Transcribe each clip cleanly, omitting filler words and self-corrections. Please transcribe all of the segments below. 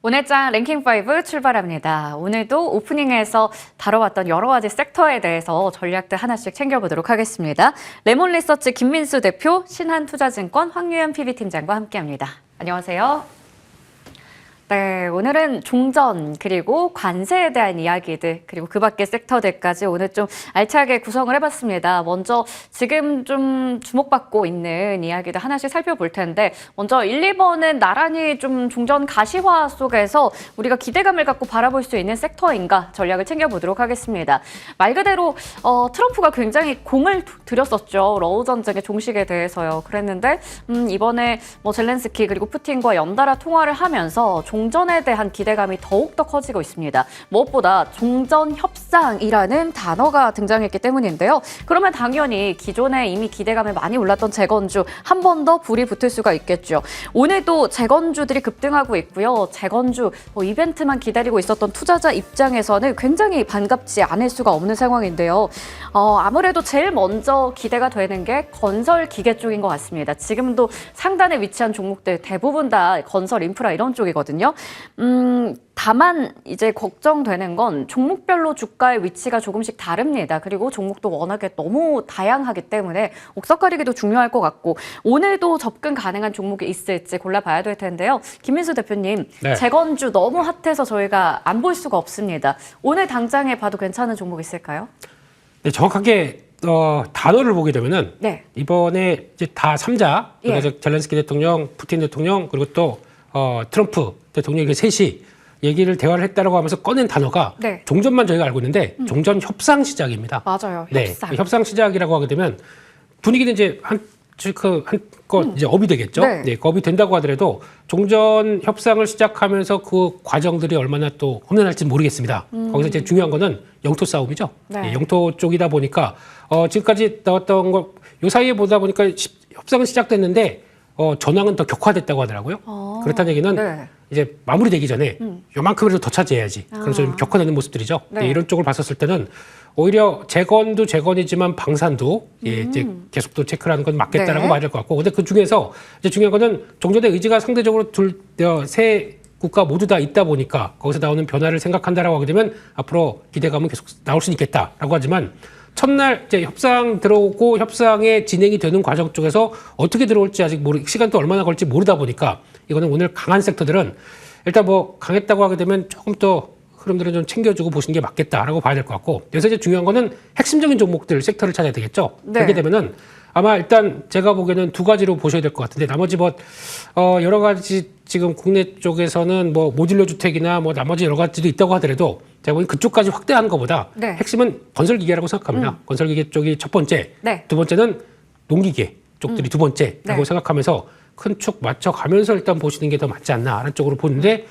오늘장 랭킹5 출발합니다. 오늘도 오프닝에서 다뤄왔던 여러 가지 섹터에 대해서 전략들 하나씩 챙겨보도록 하겠습니다. 레몬리서치 김민수 대표, 신한투자증권 황유연 PB팀장과 함께합니다. 안녕하세요. 네, 오늘은 종전 그리고 관세에 대한 이야기들 그리고 그 밖의 섹터들까지 오늘 좀 알차게 구성을 해봤습니다. 먼저 지금 좀 주목받고 있는 이야기들 하나씩 살펴볼 텐데 먼저 1, 2번은 나란히 좀 종전 가시화 속에서 우리가 기대감을 갖고 바라볼 수 있는 섹터인가 전략을 챙겨보도록 하겠습니다. 말 그대로 트럼프가 굉장히 공을 들였었죠. 러우 전쟁의 종식에 대해서요. 그랬는데 이번에 젤렌스키 그리고 푸틴과 연달아 통화를 하면서 종전에 대한 기대감이 더욱더 커지고 있습니다. 무엇보다 종전협상이라는 단어가 등장했기 때문인데요. 그러면 당연히 기존에 이미 기대감이 많이 올랐던 재건주 한 번 더 불이 붙을 수가 있겠죠. 오늘도 재건주들이 급등하고 있고요. 재건주 이벤트만 기다리고 있었던 투자자 입장에서는 굉장히 반갑지 않을 수가 없는 상황인데요. 아무래도 제일 먼저 기대가 되는 게 건설 기계 쪽인 것 같습니다. 지금도 상단에 위치한 종목들 대부분 다 건설 인프라 이런 쪽이거든요. 다만 이제 걱정되는 건 종목별로 주가의 위치가 조금씩 다릅니다. 그리고 종목도 워낙에 너무 다양하기 때문에 옥석 가리기도 중요할 것 같고 오늘도 접근 가능한 종목이 있을지 골라봐야 될 텐데요. 김민수 대표님, 네. 재건주 너무 핫해서 저희가 안 볼 수가 없습니다. 오늘 당장에 봐도 괜찮은 종목 있을까요? 네, 정확하게 단어를 보게 되면은 네. 이번에 이제 다 3자, 예. 그러니까 젤렌스키 대통령, 푸틴 대통령 그리고 또 트럼프 대통령 이게 셋이 얘기를 대화를 했다라고 하면서 꺼낸 단어가 네. 종전만 저희가 알고 있는데 종전 협상 시작입니다. 맞아요. 네, 협상. 협상 시작이라고 하게 되면 분위기는 이제 한껏 이제 업이 되겠죠. 네. 네, 업이 된다고 하더라도 종전 협상을 시작하면서 그 과정들이 얼마나 또 험난할지 모르겠습니다. 거기서 이제 중요한 거는 영토 싸움이죠. 네. 네, 영토 쪽이다 보니까 지금까지 나왔던 거 요 사이에 보다 보니까 협상은 시작됐는데 전황은 더 격화됐다고 하더라고요. 그렇다는 얘기는 네. 이제 마무리되기 전에 요만큼이라도 더 차지해야지. 그래서 좀 격화되는 모습들이죠. 네. 네, 이런 쪽을 봤었을 때는 오히려 재건도 재건이지만 방산도 예, 이제 계속 또 체크를 하는 건 맞겠다라고 네. 봐야 될 것 같고. 근데 그 중에서 이제 중요한 거는 종전의 의지가 상대적으로 세 국가 모두 다 있다 보니까 거기서 나오는 변화를 생각한다라고 하게 되면 앞으로 기대감은 계속 나올 수 있겠다라고 하지만 첫날 이제 협상 들어오고 협상의 진행이 되는 과정 쪽에서 어떻게 들어올지 아직 시간도 얼마나 걸릴지 모르다 보니까 이거는 오늘 강한 섹터들은 일단 강했다고 하게 되면 조금 더 흐름들은 좀 챙겨주고 보시는 게 맞겠다라고 봐야 될 것 같고 여기서 이제 중요한 거는 핵심적인 종목들 섹터를 찾아야 되겠죠. 네. 그렇게 되면은 아마 일단 제가 보기에는 두 가지로 보셔야 될 것 같은데 나머지 여러 가지 지금 국내 쪽에서는 모듈러 주택이나 나머지 여러 가지도 있다고 하더라도 제가 보기엔 그쪽까지 확대하는 것보다 네. 핵심은 건설기계라고 생각합니다. 건설기계 쪽이 첫 번째, 네. 두 번째는 농기계 쪽들이 두 번째라고 네. 생각하면서 큰 축 맞춰가면서 일단 보시는 게 더 맞지 않나라는 쪽으로 보는데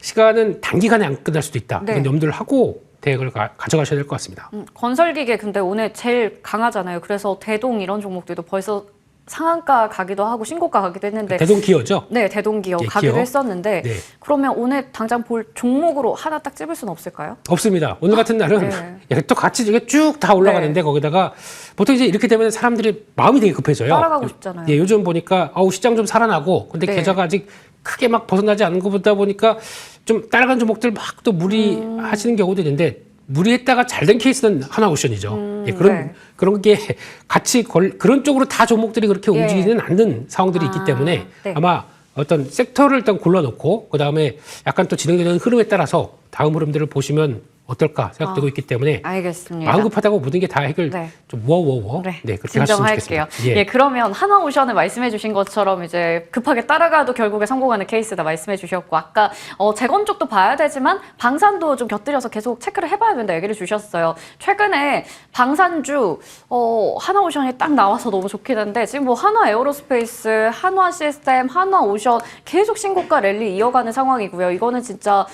시간은 단기간에 안 끝날 수도 있다. 네. 이건 염두를 하고 대응을 가져가셔야 될 것 같습니다. 건설기계 근데 오늘 제일 강하잖아요. 그래서 대동 이런 종목들도 벌써 상한가 가기도 하고 신고가 가기도 했는데 대동기어죠? 네, 대동기업 예, 가기도 기업. 했었는데 네. 그러면 오늘 당장 볼 종목으로 하나 딱 집을 수는 없을까요? 없습니다. 오늘 같은 날은 네. 또 같이 이게 쭉 다 올라가는데 거기다가 보통 이제 이렇게 되면 사람들이 마음이 되게 급해져요. 따라가고 싶잖아요. 예, 요즘 보니까 시장 좀 살아나고 근데 네. 계좌가 아직 크게 막 벗어나지 않은 것보다 보니까 좀 따라간 종목들 막 또 무리하시는 경우도 있는데 무리했다가 잘 된 케이스는 하나오션이죠. 예, 그런 게 같이 그런 쪽으로 다 종목들이 그렇게 예. 움직이지는 않는 상황들이 있기 때문에 네. 아마 어떤 섹터를 일단 골라놓고 그 다음에 약간 또 진행되는 흐름에 따라서 다음 흐름들을 보시면 어떨까 생각되고 있기 때문에 알겠습니다. 마음 급하다고 모든 게 다 해결 네. 좀 워워워 네, 그렇게 하시면 진정할게요. 좋겠습니다. 예, 그러면 하나오션을 말씀해주신 것처럼 이제 급하게 따라가도 결국에 성공하는 케이스다 말씀해주셨고 아까 재건 쪽도 봐야 되지만 방산도 좀 곁들여서 계속 체크를 해봐야 된다 얘기를 주셨어요. 최근에 방산주 하나오션이 딱 나와서 너무 좋긴 한데 지금 한화 에어로스페이스, 한화 시스템, 한화오션 계속 신고가 랠리 이어가는 상황이고요. 이거는 진짜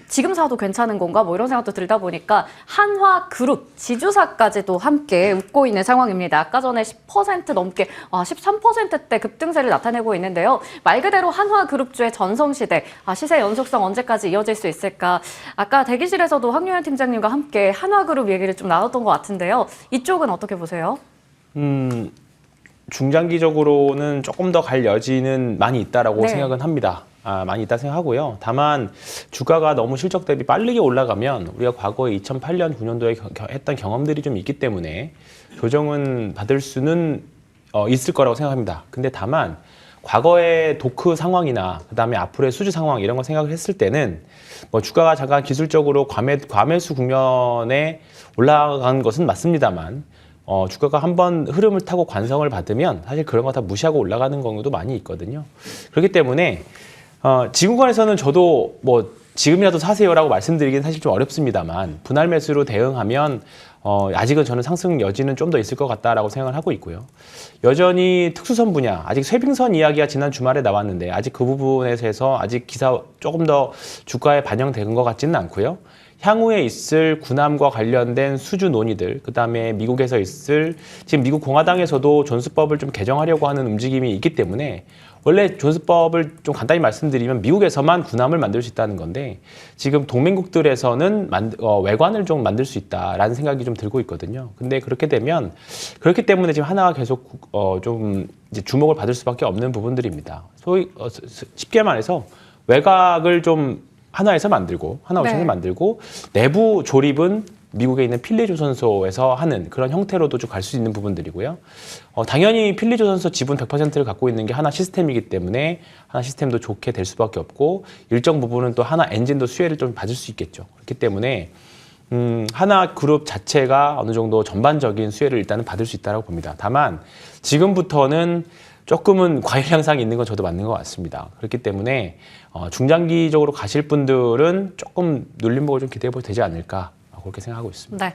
지금 사도 괜찮은 건가? 이런 생각도 들다 보니까 한화그룹, 지주사까지도 함께 웃고 있는 상황입니다. 아까 전에 10% 넘게, 13%대 급등세를 나타내고 있는데요. 말 그대로 한화그룹주의 전성시대, 시세 연속성 언제까지 이어질 수 있을까? 아까 대기실에서도 황유연 팀장님과 함께 한화그룹 얘기를 좀 나눴던 것 같은데요. 이쪽은 어떻게 보세요? 중장기적으로는 조금 더 갈 여지는 많이 있다라고 네. 생각은 합니다. 많이 있다 생각하고요. 다만 주가가 너무 실적 대비 빠르게 올라가면 우리가 과거에 2008년, 9년도에 했던 경험들이 좀 있기 때문에 조정은 받을 수는 있을 거라고 생각합니다. 근데 다만 과거의 도크 상황이나 그다음에 앞으로의 수주 상황 이런 거 생각을 했을 때는 뭐 주가가 잠깐 기술적으로 과매수 국면에 올라간 것은 맞습니다만 주가가 한번 흐름을 타고 관성을 받으면 사실 그런 거 다 무시하고 올라가는 경우도 많이 있거든요. 그렇기 때문에 지금 구간에서는 저도 뭐 지금이라도 사세요라고 말씀드리긴 사실 좀 어렵습니다만 분할 매수로 대응하면 아직은 저는 상승 여지는 좀 더 있을 것 같다라고 생각을 하고 있고요. 여전히 특수선 분야, 아직 쇠빙선 이야기가 지난 주말에 나왔는데 아직 그 부분에서 아직 기사 조금 더 주가에 반영된 것 같지는 않고요. 향후에 있을 군함과 관련된 수주 논의들, 그다음에 미국에서 있을 지금 미국 공화당에서도 존스법을 좀 개정하려고 하는 움직임이 있기 때문에 원래 존스법을 좀 간단히 말씀드리면 미국에서만 군함을 만들 수 있다는 건데 지금 동맹국들에서는 외관을 좀 만들 수 있다라는 생각이 좀 들고 있거든요. 근데 그렇기 때문에 지금 하나가 계속 좀 이제 주목을 받을 수밖에 없는 부분들입니다. 소위 쉽게 말해서 외곽을 좀 하나에서 만들고 하나오션을 만들고 내부 조립은 미국에 있는 필리조선소에서 하는 그런 형태로도 좀 갈 수 있는 부분들이고요. 당연히 필리조선소 지분 100%를 갖고 있는 게 하나 시스템이기 때문에 하나 시스템도 좋게 될 수밖에 없고 일정 부분은 또 하나 엔진도 수혜를 좀 받을 수 있겠죠. 그렇기 때문에 하나 그룹 자체가 어느 정도 전반적인 수혜를 일단은 받을 수 있다고 봅니다. 다만 지금부터는 조금은 과열 향상이 있는 건 저도 맞는 것 같습니다. 그렇기 때문에 중장기적으로 가실 분들은 조금 눌림목을 좀 기대해 보셔도 되지 않을까 그렇게 생각하고 있습니다. 네,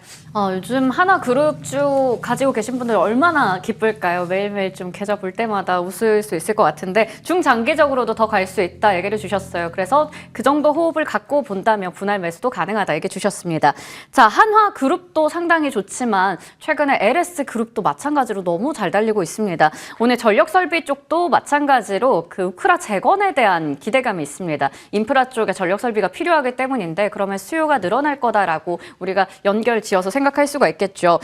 요즘 하나그룹주 가지고 계신 분들 얼마나 기쁠까요? 매일매일 좀 계좌 볼 때마다 웃을 수 있을 것 같은데 중장기적으로도 더 갈 수 있다 얘기를 주셨어요. 그래서 그 정도 호흡을 갖고 본다면 분할 매수도 가능하다 얘기 주셨습니다. 자, 한화그룹도 상당히 좋지만 최근에 LS그룹도 마찬가지로 너무 잘 달리고 있습니다. 오늘 전력설비 쪽도 마찬가지로 그 우크라 재건에 대한 기대감이 있습니다. 인프라 쪽에 전력설비가 필요하기 때문인데 그러면 수요가 늘어날 거다라고 우리가 연결 지어서 생각할 수가 있겠죠.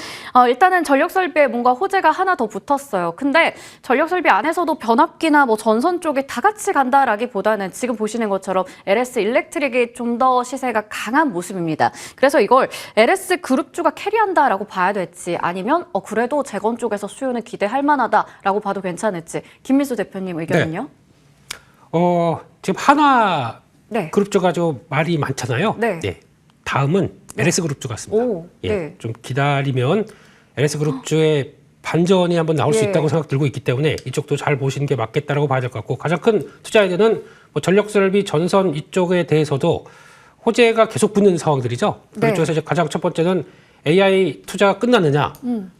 일단은 전력설비에 뭔가 호재가 하나 더 붙었어요. 근데 전력설비 안에서도 변압기나 뭐 전선 쪽이 다 같이 간다라기보다는 지금 보시는 것처럼 LS 일렉트릭이 좀 더 시세가 강한 모습입니다. 그래서 이걸 LS 그룹주가 캐리한다라고 봐야 될지 아니면 그래도 재건 쪽에서 수요는 기대할 만하다라고 봐도 괜찮을지 김민수 대표님 의견은요? 지금 한화 네. 그룹주가 좀 말이 많잖아요. 네. 다음은 LS그룹주 같습니다. 좀 기다리면 LS그룹주의 반전이 한번 나올 수 있다고 생각 들고 있기 때문에 이쪽도 잘 보시는 게 맞겠다라고 봐야 될 것 같고 가장 큰 투자 아이디어는 뭐 전력설비, 전선 이쪽에 대해서도 호재가 계속 붙는 상황들이죠. 그쪽에서 이제 가장 첫 번째는 AI 투자가 끝나느냐,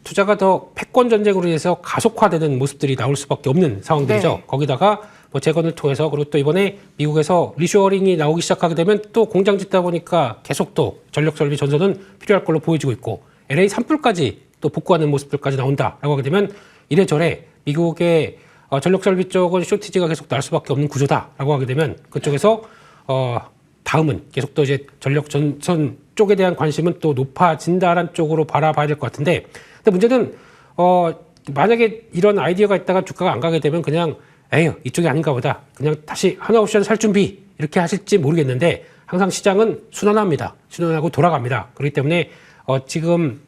투자가 더 패권 전쟁으로 인해서 가속화되는 모습들이 나올 수밖에 없는 상황들이죠. 거기다가 뭐 재건을 통해서 그리고 또 이번에 미국에서 리쇼어링이 나오기 시작하게 되면 또 공장 짓다 보니까 계속 또 전력 설비 전선은 필요할 걸로 보여지고 있고 LA 산불까지 또 복구하는 모습들까지 나온다라고 하게 되면 이래저래 미국의 전력 설비 쪽은 쇼티지가 계속 날 수밖에 없는 구조다라고 하게 되면 그쪽에서 다음은 계속 또 이제 전력 전선 쪽에 대한 관심은 또 높아진다라는 쪽으로 바라봐야 될 것 같은데 근데 문제는 만약에 이런 아이디어가 있다가 주가가 안 가게 되면 그냥 에휴 이쪽이 아닌가 보다 그냥 다시 하나옵션 살 준비 이렇게 하실지 모르겠는데 항상 시장은 순환합니다. 순환하고 돌아갑니다. 그렇기 때문에 지금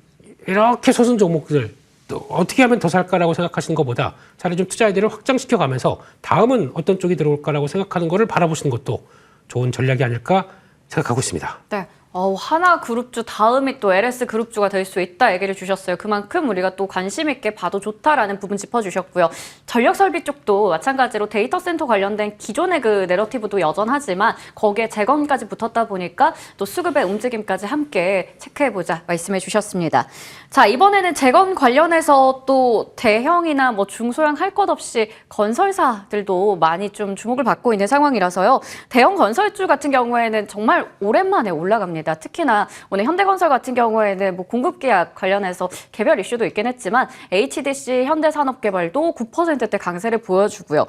이렇게 솟은 종목들 또 어떻게 하면 더 살까라고 생각하시는 것보다 차라리 좀 투자 아이디어를 확장시켜 가면서 다음은 어떤 쪽이 들어올까라고 생각하는 거를 바라보시는 것도 좋은 전략이 아닐까 생각하고 있습니다. 네. 하나그룹주 다음이 또 LS그룹주가 될 수 있다 얘기를 주셨어요. 그만큼 우리가 또 관심 있게 봐도 좋다라는 부분 짚어주셨고요. 전력설비 쪽도 마찬가지로 데이터 센터 관련된 기존의 그 내러티브도 여전하지만 거기에 재건까지 붙었다 보니까 또 수급의 움직임까지 함께 체크해보자 말씀해 주셨습니다. 자, 이번에는 재건 관련해서 또 대형이나 뭐 중소형 할 것 없이 건설사들도 많이 좀 주목을 받고 있는 상황이라서요. 대형 건설주 같은 경우에는 정말 오랜만에 올라갑니다. 특히나 오늘 현대건설 같은 경우에는 뭐 공급계약 관련해서 개별 이슈도 있긴 했지만 HDC 현대산업개발도 9%대 강세를 보여주고요.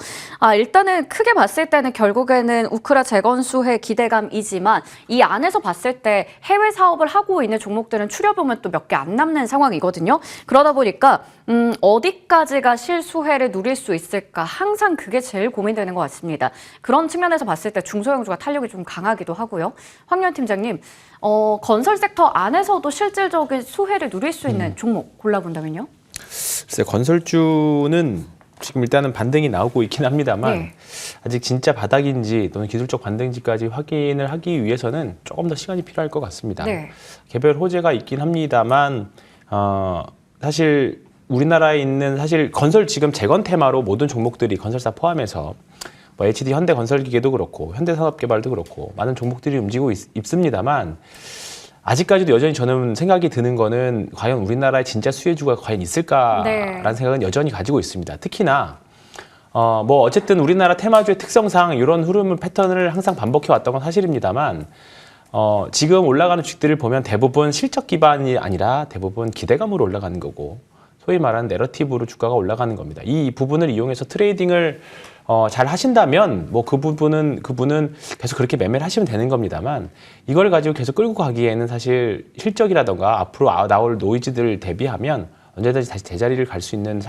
일단은 크게 봤을 때는 결국에는 우크라 재건 수혜 기대감이지만 이 안에서 봤을 때 해외 사업을 하고 있는 종목들은 추려보면 또 몇 개 안 남는 상황이거든요. 그러다 보니까 어디까지가 실수혜를 누릴 수 있을까? 항상 그게 제일 고민되는 것 같습니다. 그런 측면에서 봤을 때 중소형주가 탄력이 좀 강하기도 하고요. 황교안 팀장님, 건설 섹터 안에서도 실질적인 수혜를 누릴 수 있는 종목 골라본다면요? 글쎄, 건설주는 지금 일단은 반등이 나오고 있긴 합니다만 네. 아직 진짜 바닥인지 또는 기술적 반등지까지 확인을 하기 위해서는 조금 더 시간이 필요할 것 같습니다. 네. 개별 호재가 있긴 합니다만 사실 우리나라에 있는 사실 건설 지금 재건 테마로 모든 종목들이 건설사 포함해서 뭐 HD 현대건설기계도 그렇고 현대산업개발도 그렇고 많은 종목들이 움직이고 있습니다만 아직까지도 여전히 저는 생각이 드는 거는 과연 우리나라의 진짜 수혜주가 과연 있을까라는 네. 생각은 여전히 가지고 있습니다. 특히나 뭐 어쨌든 우리나라 테마주의 특성상 이런 흐름을 패턴을 항상 반복해 왔던 건 사실입니다만 지금 올라가는 주식들을 보면 대부분 실적 기반이 아니라 대부분 기대감으로 올라가는 거고 소위 말하는 내러티브로 주가가 올라가는 겁니다. 이 부분을 이용해서 트레이딩을 잘 하신다면 뭐 그분은 계속 그렇게 매매를 하시면 되는 겁니다만 이걸 가지고 계속 끌고 가기에는 사실 실적이라던가 앞으로 나올 노이즈들 대비하면 언제든지 다시 제자리를 갈 수 있는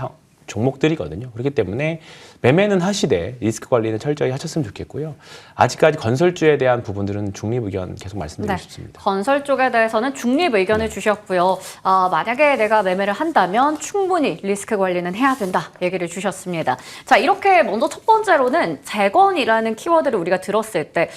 종목들이거든요. 그렇기 때문에 매매는 하시되 리스크 관리는 철저히 하셨으면 좋겠고요. 아직까지 건설주에 대한 부분들은 중립 의견 계속 말씀드리고 싶습니다. 건설 쪽에 대해서는 중립 의견을 주셨고요. 만약에 내가 매매를 한다면 충분히 리스크 관리는 해야 된다 얘기를 주셨습니다. 자, 이렇게 먼저 첫 번째로는 재건이라는 키워드를 우리가 들었을 때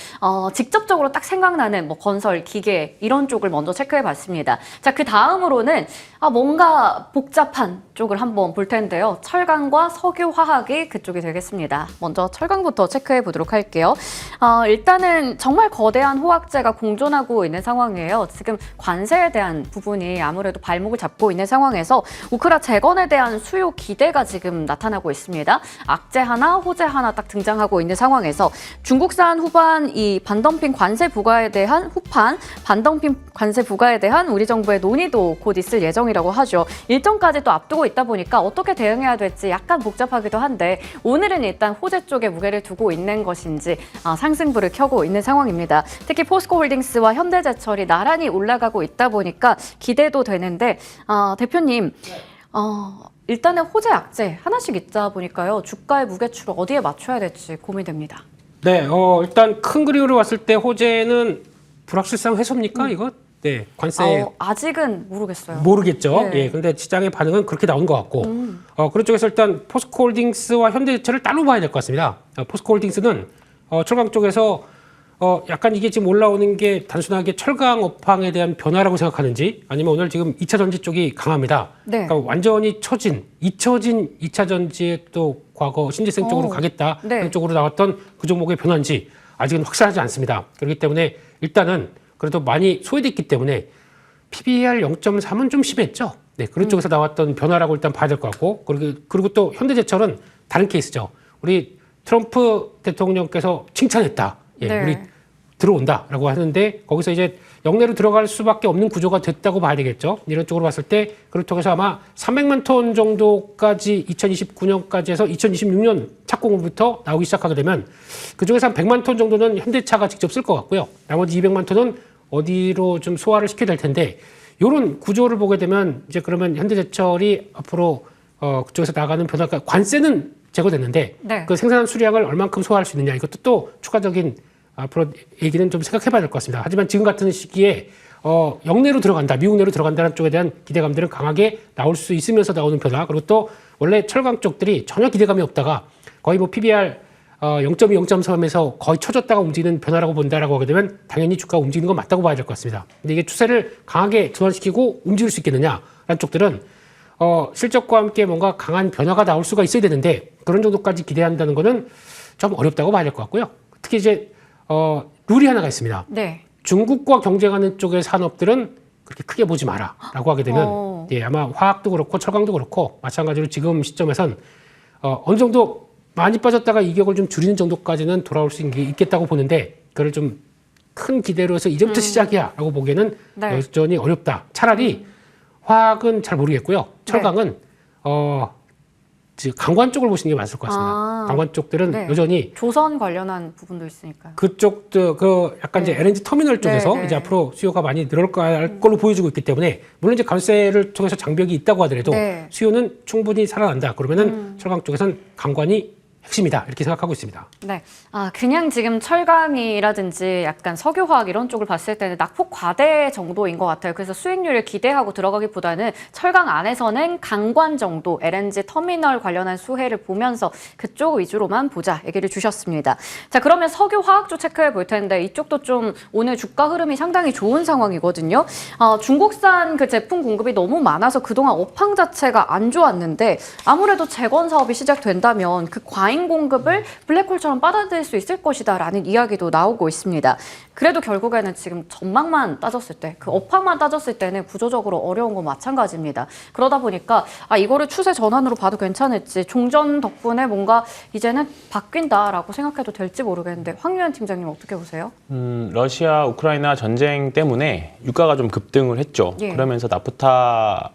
직접적으로 딱 생각나는 뭐 건설, 기계 이런 쪽을 먼저 체크해 봤습니다. 자, 그 다음으로는 뭔가 복잡한 쪽을 한번 볼 텐데요. 철강과 석유, 화학이 그쪽이 되겠습니다. 먼저 철강부터 체크해 보도록 할게요. 일단은 정말 거대한 호황제가 공존하고 있는 상황이에요. 지금 관세에 대한 부분이 아무래도 발목을 잡고 있는 상황에서 우크라 재건에 대한 수요 기대가 지금 나타나고 있습니다. 악재 하나, 호재 하나 딱 등장하고 있는 상황에서 중국산 후반 이 반덤핑 관세 부과에 대한 반덤핑 관세 부과에 대한 우리 정부의 논의도 곧 있을 예정이라고 하죠. 일정까지 또 앞두고 있다 보니까 어떻게 대응해야 될지 약간 복잡하기도 한데 오늘은 일단 호재 쪽에 무게를 두고 있는 것인지 상승부를 켜고 있는 상황입니다. 특히 포스코홀딩스와 현대제철이 나란히 올라가고 있다 보니까 기대도 되는데 대표님 일단은 호재 악재 하나씩 있다 보니까요. 주가의 무게추를 어디에 맞춰야 될지 고민됩니다. 네, 일단 큰 그림으로 봤을 때 호재는 불확실성 해소입니까 이거? 네, 관세 아직은 모르겠어요. 모르겠죠. 네. 예, 근데 시장의 반응은 그렇게 나온 것 같고, 그런 쪽에서 일단 포스코홀딩스와 현대제철을 따로 봐야 될 것 같습니다. 포스코홀딩스는 철강 쪽에서 약간 이게 지금 올라오는 게 단순하게 철강 업황에 대한 변화라고 생각하는지, 아니면 오늘 지금 2차 전지 쪽이 강합니다. 네. 그러니까 완전히 잊혀진 2차 전지에 또 과거 신재생 쪽으로 가겠다 네. 그런 쪽으로 나왔던 그 종목의 변화인지 아직은 확실하지 않습니다. 그렇기 때문에 일단은 그래도 많이 소외됐기 때문에 PBR 0.3은 좀 심했죠. 네, 그런 쪽에서 나왔던 변화라고 일단 봐야 될 것 같고, 그리고 또 현대제철은 다른 케이스죠. 우리 트럼프 대통령께서 칭찬했다. 예, 네. 우리 들어온다라고 하는데 거기서 이제 영내로 들어갈 수밖에 없는 구조가 됐다고 봐야 되겠죠. 이런 쪽으로 봤을 때 그걸 통해서 아마 300만 톤 정도까지 2029년까지 해서 2026년 착공부터 나오기 시작하게 되면 그중에서 한 100만 톤 정도는 현대차가 직접 쓸 것 같고요. 나머지 200만 톤은 어디로 좀 소화를 시켜야 될 텐데 이런 구조를 보게 되면 이제 그러면 현대제철이 앞으로 그쪽에서 나가는 변화가 관세는 제거됐는데 네. 그 생산한 수량을 얼만큼 소화할 수 있느냐 이것도 또 추가적인 앞으로 얘기는 좀 생각해봐야 될 것 같습니다. 하지만 지금 같은 시기에 영내로 들어간다, 미국 내로 들어간다는 쪽에 대한 기대감들은 강하게 나올 수 있으면서 나오는 변화. 그리고 또 원래 철강 쪽들이 전혀 기대감이 없다가 거의 뭐 PBR 0.2, 0.3에서 거의 쳐졌다가 움직이는 변화라고 본다라고 하게 되면 당연히 주가가 움직이는 건 맞다고 봐야 될 것 같습니다. 근데 이게 추세를 강하게 전환시키고 움직일 수 있겠느냐라는 쪽들은 실적과 함께 뭔가 강한 변화가 나올 수가 있어야 되는데 그런 정도까지 기대한다는 거는 좀 어렵다고 봐야 될 것 같고요. 특히 이제 룰이 하나가 있습니다. 네. 중국과 경쟁하는 쪽의 산업들은 그렇게 크게 보지 마라라고 하게 되면 예, 아마 화학도 그렇고 철강도 그렇고 마찬가지로 지금 시점에선 어느 정도 많이 빠졌다가 이격을 좀 줄이는 정도까지는 돌아올 수 있겠다고 보는데 그걸 좀 큰 기대로 해서 이제부터 시작이야라고 보기에는 네. 여전히 어렵다. 차라리 화학은 잘 모르겠고요. 철강은 강관 쪽을 보시는 게 맞을 것 같습니다. 아. 강관 쪽들은 네. 여전히 조선 관련한 부분도 있으니까요. 그쪽도 그 약간 네. 이제 LNG 터미널 쪽에서 네, 네. 이제 앞으로 수요가 많이 늘을 걸로 보여지고 있기 때문에 물론 이제 관세를 통해서 장벽이 있다고 하더라도 네. 수요는 충분히 살아난다. 그러면은 철강 쪽에선 강관이 핵심이다 이렇게 생각하고 있습니다. 네. 아, 그냥 지금 철강이라든지 약간 석유화학 이런 쪽을 봤을 때는 낙폭 과대 정도인 것 같아요. 그래서 수익률을 기대하고 들어가기보다는 철강 안에서는 강관 정도, LNG 터미널 관련한 수혜를 보면서 그쪽 위주로만 보자 얘기를 주셨습니다. 자, 그러면 석유화학 쪽 체크해 볼 텐데 이쪽도 좀 오늘 주가 흐름이 상당히 좋은 상황이거든요. 중국산 그 제품 공급이 너무 많아서 그동안 업황 자체가 안 좋았는데 아무래도 재건 사업이 시작된다면 그 과잉 공급을 블랙홀처럼 빨아들일 수 있을 것이다라는 이야기도 나오고 있습니다. 그래도 결국에는 지금 전망만 따졌을 때, 그 업황만 따졌을 때는 구조적으로 어려운 건 마찬가지입니다. 그러다 보니까 이거를 추세 전환으로 봐도 괜찮을지, 종전 덕분에 뭔가 이제는 바뀐다라고 생각해도 될지 모르겠는데 황유현 팀장님 어떻게 보세요? 러시아 우크라이나 전쟁 때문에 유가가 좀 급등을 했죠. 예. 그러면서 나프타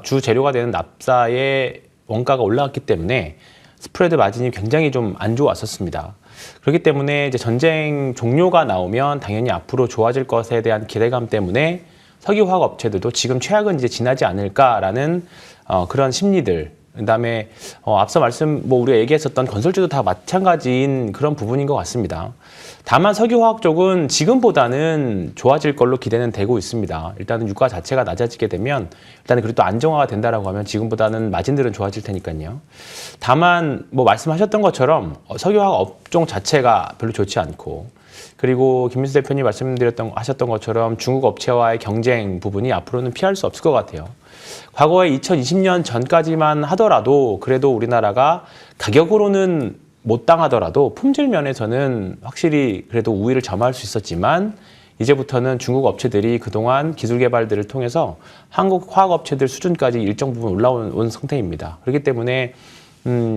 주 재료가 되는 납사의 원가가 올라갔기 때문에 스프레드 마진이 굉장히 좀 안 좋았었습니다. 그렇기 때문에 이제 전쟁 종료가 나오면 당연히 앞으로 좋아질 것에 대한 기대감 때문에 석유화학 업체들도 지금 최악은 이제 지나지 않을까라는 그런 심리들. 그다음에 앞서 우리가 얘기했었던 건설주도 다 마찬가지인 그런 부분인 것 같습니다. 다만 석유화학 쪽은 지금보다는 좋아질 걸로 기대는 되고 있습니다. 일단은 유가 자체가 낮아지게 되면 일단은 그래도 안정화가 된다라고 하면 지금보다는 마진들은 좋아질 테니까요. 다만 말씀하셨던 것처럼 석유화학 업종 자체가 별로 좋지 않고 그리고 김민수 대표님 하셨던 것처럼 중국 업체와의 경쟁 부분이 앞으로는 피할 수 없을 것 같아요. 과거에 2020년 전까지만 하더라도 그래도 우리나라가 가격으로는 못 당하더라도 품질 면에서는 확실히 그래도 우위를 점할 수 있었지만 이제부터는 중국 업체들이 그동안 기술 개발들을 통해서 한국 화학 업체들 수준까지 일정 부분 올라온 상태입니다. 그렇기 때문에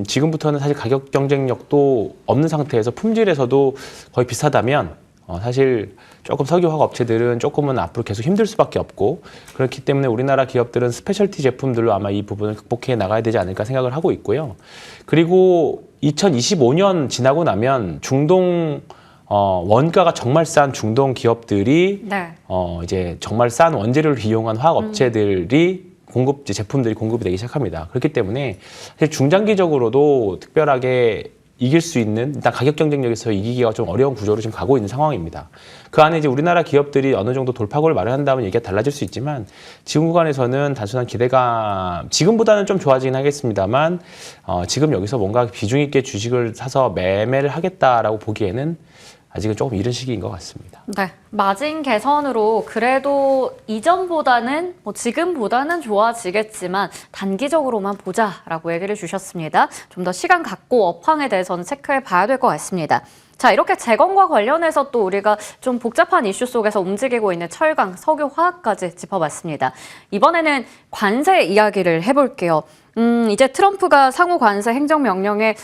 지금부터는 사실 가격 경쟁력도 없는 상태에서 품질에서도 거의 비슷하다면 사실 조금 석유화학 업체들은 조금은 앞으로 계속 힘들 수밖에 없고 그렇기 때문에 우리나라 기업들은 스페셜티 제품들로 아마 이 부분을 극복해 나가야 되지 않을까 생각을 하고 있고요. 그리고 2025년 지나고 나면 중동 원가가 정말 싼 중동 기업들이 네. 이제 정말 싼 원재료를 이용한 화학 업체들이 제품들이 공급이 되기 시작합니다. 그렇기 때문에 사실 중장기적으로도 특별하게 이길 수 있는 일단 가격 경쟁력에서 이기기가 좀 어려운 구조로 지금 가고 있는 상황입니다. 그 안에 이제 우리나라 기업들이 어느 정도 돌파구를 마련한다면 얘기가 달라질 수 있지만 지금 구간에서는 단순한 기대감, 지금보다는 좀 좋아지긴 하겠습니다만 지금 여기서 뭔가 비중 있게 주식을 사서 매매를 하겠다라고 보기에는 아직은 조금 이른 시기인 것 같습니다. 네, 마진 개선으로 그래도 이전보다는 지금보다는 좋아지겠지만 단기적으로만 보자라고 얘기를 주셨습니다. 좀 더 시간 갖고 업황에 대해서는 체크해 봐야 될 것 같습니다. 자, 이렇게 재건과 관련해서 또 우리가 좀 복잡한 이슈 속에서 움직이고 있는 철강, 석유, 화학까지 짚어봤습니다. 이번에는 관세 이야기를 해볼게요. 이제 트럼프가 상호 관세 행정명령의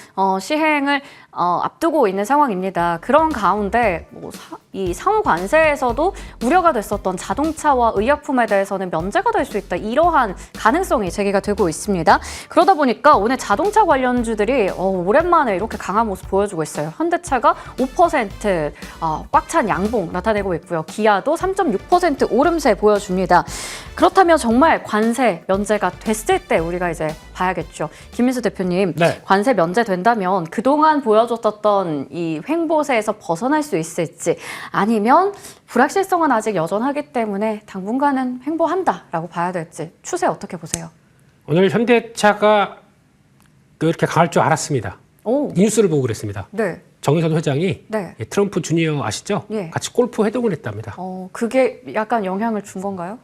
시행을 앞두고 있는 상황입니다. 그런 가운데 이 상호 관세에서도 우려가 됐었던 자동차와 의약품에 대해서는 면제가 될 수 있다. 이러한 가능성이 제기가 되고 있습니다. 그러다 보니까 오늘 자동차 관련주들이 오랜만에 이렇게 강한 모습 보여주고 있어요. 현대차가 5% 꽉 찬 양봉 나타내고 있고요. 기아도 3.6% 오름세 보여줍니다. 그렇다면 정말 관세 면제가 됐을 때 우리가 이제 봐야겠죠. 김민수 대표님, 네. 관세 면제된다면 그동안 보여줬던 이 횡보세에서 벗어날 수 있을지 아니면 불확실성은 아직 여전하기 때문에 당분간은 횡보한다라고 봐야 될지 추세 어떻게 보세요? 오늘 현대차가 그렇게 강할 줄 알았습니다. 오, 이 뉴스를 보고 그랬습니다. 네. 정의선 회장이 네. 트럼프 주니어 아시죠? 예. 같이 골프 회동을 했답니다. 그게 약간 영향을 준 건가요?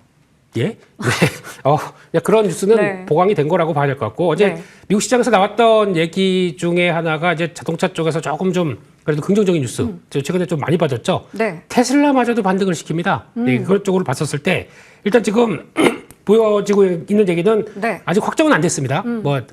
예? 네. 그런 뉴스는 네. 보강이 된 거라고 봐야 될 것 같고 어제 네. 미국 시장에서 나왔던 얘기 중에 하나가 이제 자동차 쪽에서 조금 좀 그래도 긍정적인 뉴스 최근에 좀 많이 빠졌죠. 네. 테슬라마저도 반등을 시킵니다. 네, 그런 쪽으로 봤었을 때 일단 지금 보여지고 있는 얘기는 네. 아직 확정은 안 됐습니다.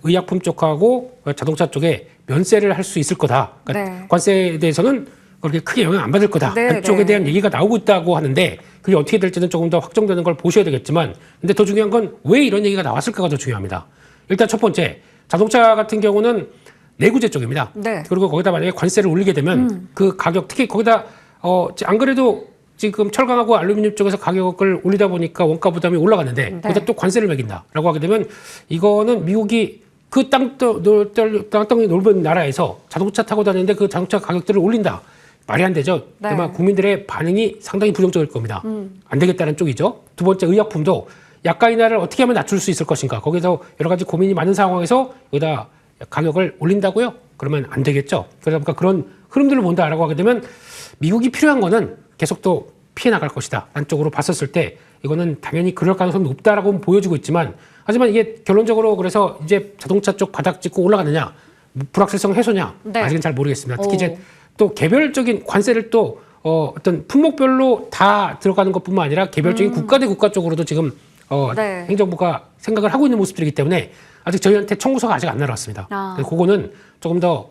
의약품 쪽하고 자동차 쪽에 면세를 할 수 있을 거다. 그러니까 네. 관세에 대해서는 그렇게 크게 영향 안 받을 거다. 네, 한쪽에 네. 대한 얘기가 나오고 있다고 하는데 그게 어떻게 될지는 조금 더 확정되는 걸 보셔야 되겠지만 근데 더 중요한 건 왜 이런 얘기가 나왔을까가 더 중요합니다. 일단 첫 번째 자동차 같은 경우는 내구재 쪽입니다. 네. 그리고 거기다 만약에 관세를 올리게 되면 그 가격, 특히 거기다 안 그래도 지금 철강하고 알루미늄 쪽에서 가격을 올리다 보니까 원가 부담이 올라갔는데 네. 거기다 또 관세를 매긴다라고 하게 되면 이거는 미국이 그 땅덩이 넓은 나라에서 자동차 타고 다니는데 그 자동차 가격들을 올린다. 말이 안 되죠. 네. 아마 국민들의 반응이 상당히 부정적일 겁니다. 안 되겠다는 쪽이죠. 두 번째, 의약품도 약가 인하를 어떻게 하면 낮출 수 있을 것인가. 거기서 여러 가지 고민이 많은 상황에서 여기다 가격을 올린다고요? 그러면 안 되겠죠. 그러다 보니까 그런 흐름들을 본다라고 하게 되면 미국이 필요한 거는 계속 또 피해 나갈 것이다. 안쪽으로 봤었을 때 이거는 당연히 그럴 가능성이 높다라고 보여지고 있지만 하지만 이게 결론적으로 그래서 이제 자동차 쪽 바닥 찍고 올라가느냐 불확실성 해소냐 네. 아직은 잘 모르겠습니다. 특히 오. 이제 또 개별적인 관세를 또 어떤 품목별로 다 들어가는 것뿐만 아니라 개별적인 국가 대 국가 쪽으로도 지금 네. 행정부가 생각을 하고 있는 모습들이기 때문에 아직 저희한테 청구서가 아직 안 날아왔습니다. 그래서 그거는 조금 더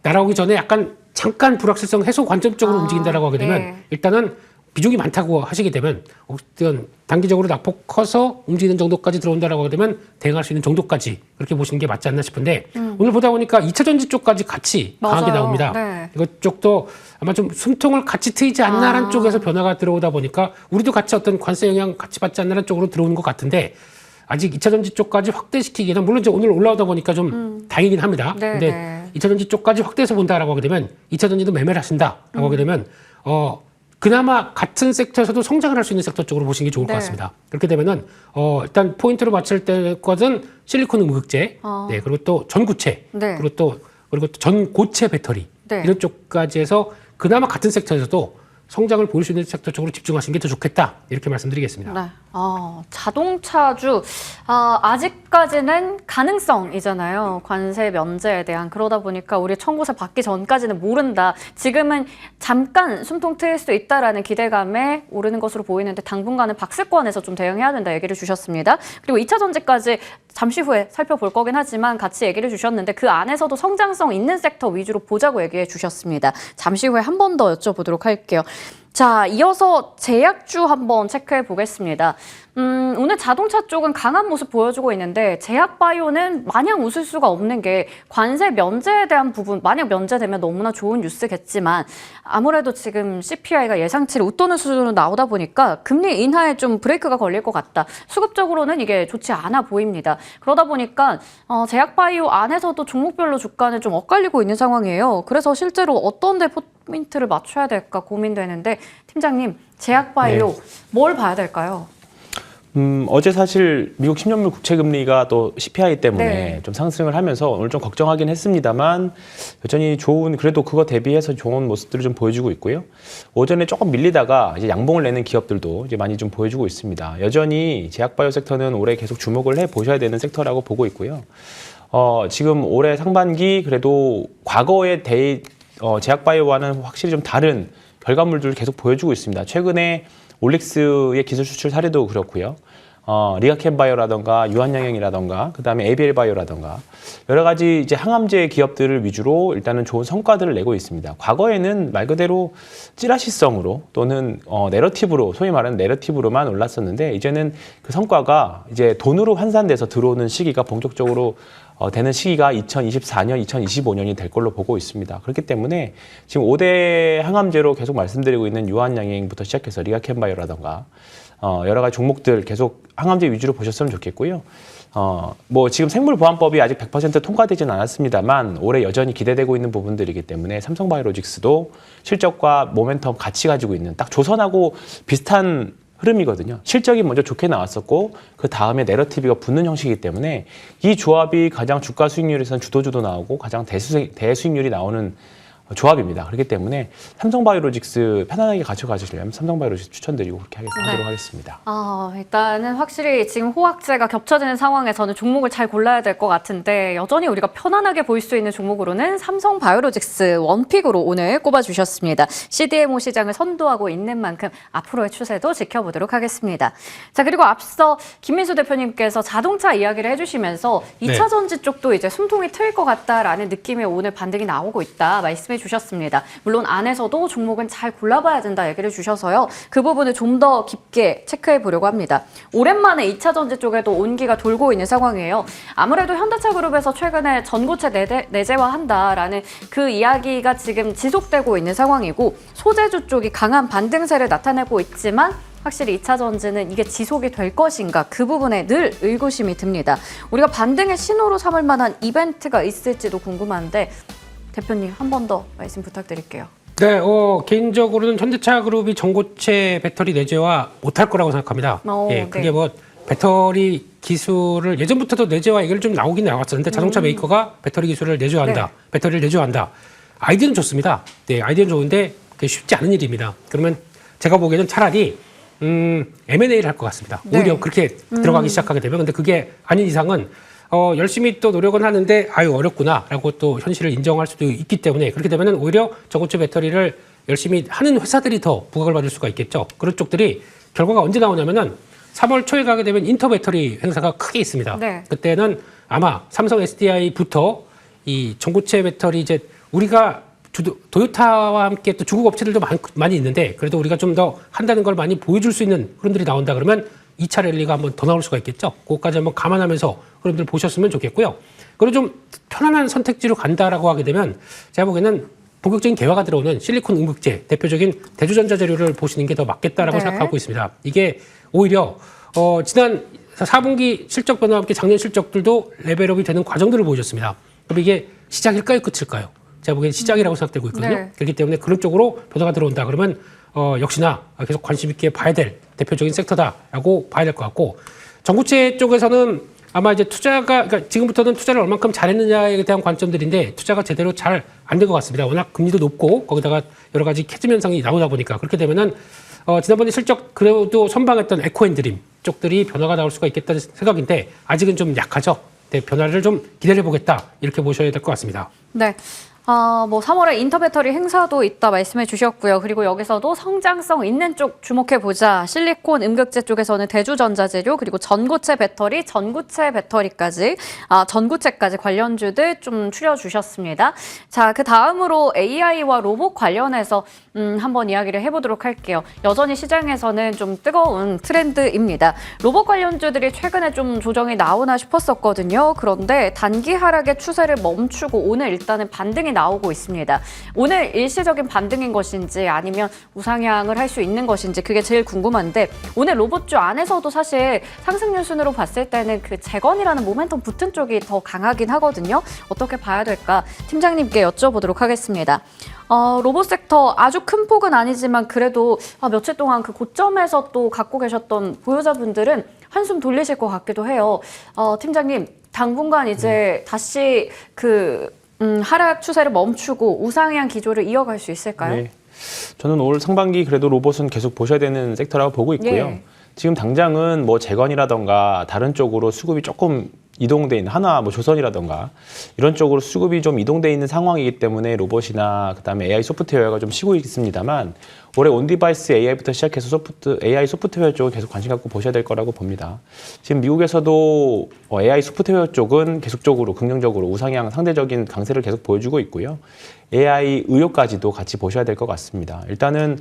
날아오기 전에 약간 잠깐 불확실성 해소 관점적으로 움직인다라고 하게 되면 네. 일단은 비중이 많다고 하시게 되면 어떤 단기적으로 낙폭 커서 움직이는 정도까지 들어온다라고 하게 되면 대응할 수 있는 정도까지 그렇게 보시는 게 맞지 않나 싶은데 오늘 보다 보니까 2차 전지 쪽까지 같이 강하게 맞아요. 나옵니다. 네. 이것 쪽도 아마 좀 숨통을 같이 트이지 않나라는 쪽에서 변화가 들어오다 보니까 우리도 같이 어떤 관세 영향 같이 받지 않나라는 쪽으로 들어오는 것 같은데 아직 2차 전지 쪽까지 확대시키기에는 물론 이제 오늘 올라오다 보니까 좀 다행이긴 합니다. 네, 근데 네. 2차 전지 쪽까지 확대해서 본다라고 하게 되면 2차 전지도 매매를 하신다라고 하게 되면 그나마 같은 섹터에서도 성장을 할 수 있는 섹터 쪽으로 보시는 게 좋을 네. 것 같습니다. 그렇게 되면은 일단 포인트로 맞출 때까지는 실리콘 음극재, 네, 그리고 또 전구체, 네. 그리고 또 전고체 배터리 네. 이런 쪽까지 해서 그나마 같은 섹터에서도 성장을 보일 수 있는 섹터 쪽으로 집중하시는 게 더 좋겠다 이렇게 말씀드리겠습니다. 네. 자동차주 아직까지는 가능성이잖아요. 관세 면제에 대한. 그러다 보니까 우리 청구세 받기 전까지는 모른다. 지금은 잠깐 숨통 트일 수 있다라는 기대감에 오르는 것으로 보이는데 당분간은 박스권에서 좀 대응해야 된다 얘기를 주셨습니다. 그리고 2차 전지까지 잠시 후에 살펴볼 거긴 하지만 같이 얘기를 주셨는데 그 안에서도 성장성 있는 섹터 위주로 보자고 얘기해 주셨습니다. 잠시 후에 한 번 더 여쭤보도록 할게요. 자, 이어서 제약주 한번 체크해 보겠습니다. 오늘 자동차 쪽은 강한 모습 보여주고 있는데 제약바이오는 마냥 웃을 수가 없는 게 관세 면제에 대한 부분, 만약 면제되면 너무나 좋은 뉴스겠지만 아무래도 지금 CPI가 예상치를 웃도는 수준으로 나오다 보니까 금리 인하에 좀 브레이크가 걸릴 것 같다. 수급적으로는 이게 좋지 않아 보입니다. 그러다 보니까 제약바이오 안에서도 종목별로 주가는 좀 엇갈리고 있는 상황이에요. 그래서 실제로 어떤 데 포인트를 맞춰야 될까 고민되는데 팀장님, 제약바이오 뭘 봐야 될까요? 어제 사실 미국 10년물 국채금리가 또 CPI 때문에 네. 좀 상승을 하면서 오늘 좀 걱정하긴 했습니다만 여전히 그래도 그거 대비해서 좋은 모습들을 좀 보여주고 있고요. 오전에 조금 밀리다가 이제 양봉을 내는 기업들도 이제 많이 좀 보여주고 있습니다. 여전히 제약바이오 섹터는 올해 계속 주목을 해 보셔야 되는 섹터라고 보고 있고요. 지금 올해 상반기 그래도 과거의 제약바이오와는 확실히 좀 다른 결과물들을 계속 보여주고 있습니다. 최근에 올릭스의 기술 수출 사례도 그렇고요. 리가켄바이오라던가 유한양행이라던가 그다음에 ABL바이오라던가 여러 가지 이제 항암제 기업들을 위주로 일단은 좋은 성과들을 내고 있습니다. 과거에는 말 그대로 찌라시성으로 또는 내러티브로 소위 말하는 내러티브로만 올랐었는데 이제는 그 성과가 이제 돈으로 환산돼서 들어오는 시기가 본격적으로 되는 시기가 2024년, 2025년이 될 걸로 보고 있습니다. 그렇기 때문에 지금 5대 항암제로 계속 말씀드리고 있는 유한양행부터 시작해서 리가켄바이오라던가 여러 가지 종목들 계속 항암제 위주로 보셨으면 좋겠고요. 지금 생물보안법이 아직 100% 통과되지는 않았습니다만 올해 여전히 기대되고 있는 부분들이기 때문에 삼성바이오로직스도 실적과 모멘텀 같이 가지고 있는 딱 조선하고 비슷한 흐름이거든요. 실적이 먼저 좋게 나왔었고 그 다음에 내러티브가 붙는 형식이기 때문에 이 조합이 가장 주가 수익률에서는 주도주도 나오고 가장 대수익률이 나오는 조합입니다. 그렇기 때문에 삼성바이오로직스 편안하게 가져가시려면 삼성바이오로직스 추천드리고 그렇게 하도록 하겠습니다. 일단은 확실히 지금 호황제가 겹쳐지는 상황에서는 종목을 잘 골라야 될 것 같은데 여전히 우리가 편안하게 보일 수 있는 종목으로는 삼성바이오로직스 원픽으로 오늘 꼽아주셨습니다. CDMO 시장을 선도하고 있는 만큼 앞으로의 추세도 지켜보도록 하겠습니다. 자, 그리고 앞서 김민수 대표님께서 자동차 이야기를 해주시면서 2차 전지 쪽도 이제 숨통이 트일 것 같다라는 느낌의 오늘 반등이 나오고 있다 말씀해 말씀해 주셨습니다. 물론 안에서도 종목은 잘 골라봐야 된다 얘기를 주셔서요. 그 부분을 좀 더 깊게 체크해 보려고 합니다. 오랜만에 2차 전지 쪽에도 온기가 돌고 있는 상황이에요. 아무래도 현대차그룹에서 최근에 전고체 내재화한다라는 그 이야기가 지금 지속되고 있는 상황이고 소재주 쪽이 강한 반등세를 나타내고 있지만 확실히 2차 전지는 이게 지속이 될 것인가 그 부분에 늘 의구심이 듭니다. 우리가 반등의 신호로 삼을 만한 이벤트가 있을지도 궁금한데 대표님 한 번 더 말씀 부탁드릴게요. 네, 개인적으로는 현대차그룹이 전고체 배터리 내재화 못할 거라고 생각합니다. 예, 그게 네. 뭐 배터리 기술을 예전부터도 내재화 얘기를 좀 나오긴 나왔었는데 자동차 메이커가 배터리 기술을 내재화한다, 네. 배터리를 내재화한다. 아이디어는 좋습니다. 네, 아이디어는 좋은데 그게 쉽지 않은 일입니다. 그러면 제가 보기에는 차라리 M&A를 할 것 같습니다. 네. 오히려 그렇게 들어가기 시작하게 되면 근데 그게 아닌 이상은 열심히 또 노력은 하는데 아유 어렵구나라고 또 현실을 인정할 수도 있기 때문에 그렇게 되면은 오히려 저고체 배터리를 열심히 하는 회사들이 더 부각을 받을 수가 있겠죠. 그런 쪽들이 결과가 언제 나오냐면은 3월 초에 가게 되면 인터 배터리 행사가 크게 있습니다. 네. 그때는 아마 삼성 SDI부터 이 전고체 배터리 이제 우리가 도요타와 함께 또 중국 업체들도 많이 있는데 그래도 우리가 좀 더 한다는 걸 많이 보여줄 수 있는 그런들이 나온다 그러면 2차 랠리가 한번 더 나올 수가 있겠죠. 그것까지 한번 감안하면서 그런들 보셨으면 좋겠고요. 그리고 좀 편안한 선택지로 간다라고 하게 되면 제가 보기에는 본격적인 개화가 들어오는 실리콘 음극재 대표적인 대주전자 재료를 보시는 게 더 맞겠다라고 네. 생각하고 있습니다. 이게 오히려 지난 4분기 실적 변화와 함께 작년 실적들도 레벨업이 되는 과정들을 보여줬습니다. 그럼 이게 시작일까요? 끝일까요? 제가 보기엔 시작이라고 생각되고 있거든요. 네. 그렇기 때문에 그런 쪽으로 변화가 들어온다 그러면 역시나 계속 관심 있게 봐야 될 대표적인 섹터다라고 봐야 될 것 같고 전고체 쪽에서는 아마 이제 그러니까 지금부터는 투자를 얼만큼 잘했느냐에 대한 관점들인데 투자가 제대로 잘 안 된 것 같습니다. 워낙 금리도 높고 거기다가 여러 가지 캐즘 현상이 나오다 보니까 그렇게 되면은 지난번에 실적 그래도 선방했던 에코앤드림 쪽들이 변화가 나올 수가 있겠다는 생각인데 아직은 좀 약하죠. 네, 변화를 좀 기다려 보겠다 이렇게 보셔야 될 것 같습니다. 네. 뭐 3월에 인터배터리 행사도 있다 말씀해 주셨고요. 그리고 여기서도 성장성 있는 쪽 주목해 보자. 실리콘 음극재 쪽에서는 대주전자재료 그리고 전고체 배터리, 전구체 배터리까지 전구체까지 관련주들 좀 추려 주셨습니다. 자, 그 다음으로 AI와 로봇 관련해서 한번 이야기를 해보도록 할게요. 여전히 시장에서는 좀 뜨거운 트렌드입니다. 로봇 관련주들이 최근에 좀 조정이 나오나 싶었었거든요. 그런데 단기 하락의 추세를 멈추고 오늘 일단은 반등이 나오고 있습니다. 오늘 일시적인 반등인 것인지 아니면 우상향을 할 수 있는 것인지 그게 제일 궁금한데 오늘 로봇주 안에서도 사실 상승률 순으로 봤을 때는 그 재건이라는 모멘텀 붙은 쪽이 더 강하긴 하거든요. 어떻게 봐야 될까? 팀장님께 여쭤보도록 하겠습니다. 로봇 섹터 아주 큰 폭은 아니지만 그래도 며칠 동안 그 고점에서 또 갖고 계셨던 보유자분들은 한숨 돌리실 것 같기도 해요. 팀장님, 당분간 이제 다시 하락 추세를 멈추고 우상향 기조를 이어갈 수 있을까요? 네. 저는 올 상반기 그래도 로봇은 계속 보셔야 되는 섹터라고 보고 있고요. 예. 지금 당장은 뭐 재건이라던가 다른 쪽으로 수급이 조금 이동돼 있는 하나 뭐 조선이라던가 이런 쪽으로 수급이 좀 이동돼 있는 상황이기 때문에 로봇이나 그다음에 AI 소프트웨어가 좀 쉬고 있습니다만 올해 온디바이스 AI부터 시작해서 AI 소프트웨어 쪽은 계속 관심 갖고 보셔야 될 거라고 봅니다. 지금 미국에서도 AI 소프트웨어 쪽은 계속적으로 긍정적으로 우상향 상대적인 강세를 계속 보여주고 있고요. AI 의료까지도 같이 보셔야 될 것 같습니다. 일단은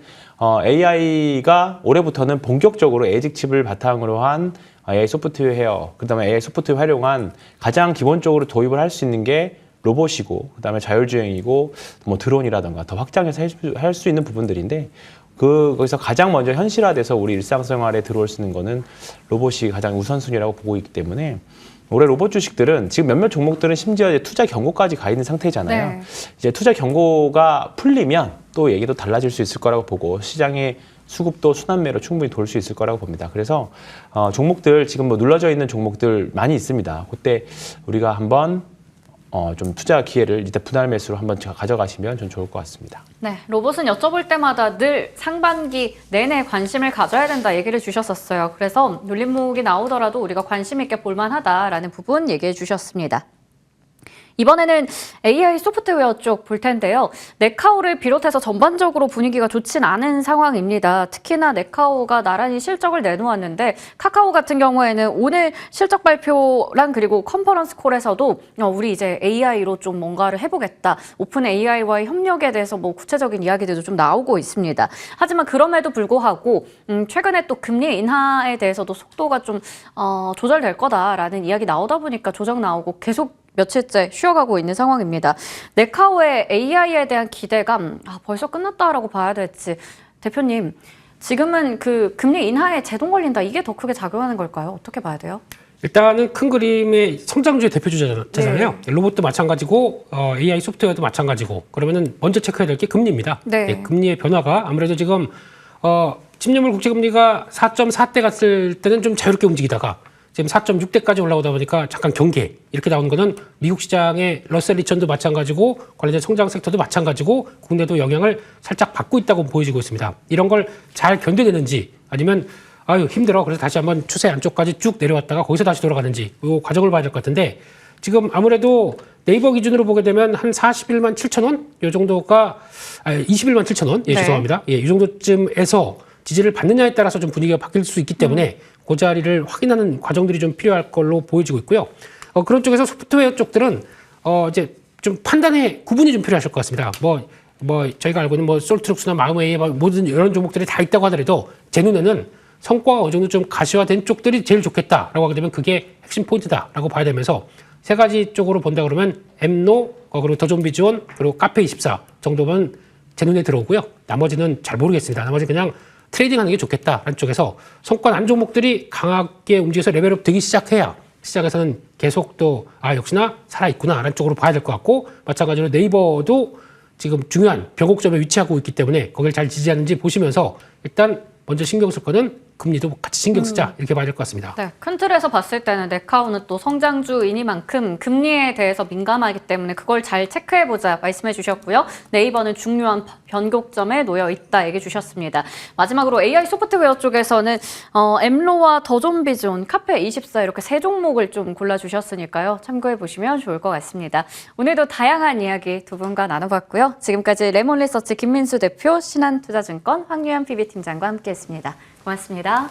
AI가 올해부터는 본격적으로 에이직 칩을 바탕으로 한 AI 소프트웨어, 그다음에 AI 소프트웨어 활용한 가장 기본적으로 도입을 할 수 있는 게 로봇이고, 그다음에 자율주행이고, 뭐 드론이라던가 더 확장해서 할 수 있는 부분들인데, 거기서 가장 먼저 현실화돼서 우리 일상생활에 들어올 수 있는 거는 로봇이 가장 우선순위라고 보고 있기 때문에 올해 로봇 주식들은 지금 몇몇 종목들은 심지어 이제 투자 경고까지 가 있는 상태잖아요. 네. 이제 투자 경고가 풀리면 또 얘기도 달라질 수 있을 거라고 보고 시장의 수급도 순환매로 충분히 돌 수 있을 거라고 봅니다. 그래서 종목들 지금 뭐 눌러져 있는 종목들 많이 있습니다. 그때 우리가 한번 좀 투자 기회를 이때 분할 매수로 한번 가져가시면 전 좋을 것 같습니다. 네, 로봇은 여쭤볼 때마다 늘 상반기 내내 관심을 가져야 된다 얘기를 주셨었어요. 그래서 눌림목이 나오더라도 우리가 관심 있게 볼만하다라는 부분 얘기해 주셨습니다. 이번에는 AI 소프트웨어 쪽 볼 텐데요. 네카오를 비롯해서 전반적으로 분위기가 좋진 않은 상황입니다. 특히나 네카오가 나란히 실적을 내놓았는데 카카오 같은 경우에는 오늘 실적 발표랑 그리고 컨퍼런스 콜에서도 우리 이제 AI로 좀 뭔가를 해보겠다. 오픈 AI와의 협력에 대해서 뭐 구체적인 이야기들도 좀 나오고 있습니다. 하지만 그럼에도 불구하고 최근에 또 금리 인하에 대해서도 속도가 좀 조절될 거다라는 이야기 나오다 보니까 조정 나오고 계속 며칠째 쉬어가고 있는 상황입니다. 네카오의 AI에 대한 기대감 벌써 끝났다라고 봐야 될지 대표님 지금은 그 금리 인하에 제동 걸린다 이게 더 크게 작용하는 걸까요? 어떻게 봐야 돼요? 일단은 큰 그림의 성장주의 대표주자잖아요. 네. 로봇도 마찬가지고 AI 소프트웨어도 마찬가지고 그러면은 먼저 체크해야 될 게 금리입니다. 네. 네, 금리의 변화가 아무래도 지금 10년물 국채금리가 4.4대 갔을 때는 좀 자유롭게 움직이다가 지금 4.6대까지 올라오다 보니까 잠깐 경계 이렇게 나오는 거는 미국 시장의 러셀 리천도 마찬가지고 관련된 성장 섹터도 마찬가지고 국내도 영향을 살짝 받고 있다고 보여지고 있습니다. 이런 걸 잘 견뎌내는지 아니면 아유 힘들어 그래서 다시 한번 추세 안쪽까지 쭉 내려왔다가 거기서 다시 돌아가는지 이 과정을 봐야 될 것 같은데 지금 아무래도 네이버 기준으로 보게 되면 한 41만 7천 원? 이 정도가 21만 7천 원? 예, 네. 죄송합니다. 예, 이 정도쯤에서 지지를 받느냐에 따라서 좀 분위기가 바뀔 수 있기 때문에 그 자리를 확인하는 과정들이 좀 필요할 걸로 보여지고 있고요. 그런 쪽에서 소프트웨어 쪽들은 이제 좀 판단의 구분이 좀 필요하실 것 같습니다. 뭐 저희가 알고 있는 뭐 솔트룩스나 마음웨이 모든 이런 종목들이 다 있다고 하더라도 제 눈에는 성과가 어느 정도 좀 가시화된 쪽들이 제일 좋겠다라고 하게 되면 그게 핵심 포인트다라고 봐야 되면서 세 가지 쪽으로 본다 그러면 엠노 그리고 더존비즈온 그리고 카페24 정도면 제 눈에 들어오고요. 나머지는 잘 모르겠습니다. 나머지 그냥 트레이딩하는 게 좋겠다라는 쪽에서 성과 난 종목들이 강하게 움직여서 레벨업 되기 시작해야 시장에서는 계속 또 역시나 살아있구나라는 쪽으로 봐야 될 것 같고 마찬가지로 네이버도 지금 중요한 변곡점에 위치하고 있기 때문에 거기를 잘 지지하는지 보시면서 일단 먼저 신경 쓸 거는 금리도 같이 신경 쓰자 이렇게 봐야 될 것 같습니다. 네, 큰 틀에서 봤을 때는 네카오는 또 성장주이니만큼 금리에 대해서 민감하기 때문에 그걸 잘 체크해보자 말씀해 주셨고요. 네이버는 중요한 변곡점에 놓여 있다 얘기해 주셨습니다. 마지막으로 AI 소프트웨어 쪽에서는 엠로와 더존비존, 카페24 이렇게 세 종목을 좀 골라주셨으니까요. 참고해 보시면 좋을 것 같습니다. 오늘도 다양한 이야기 두 분과 나눠봤고요. 지금까지 레몬리서치 김민수 대표, 신한투자증권 황유현 PB팀장과 함께했습니다. 고맙습니다.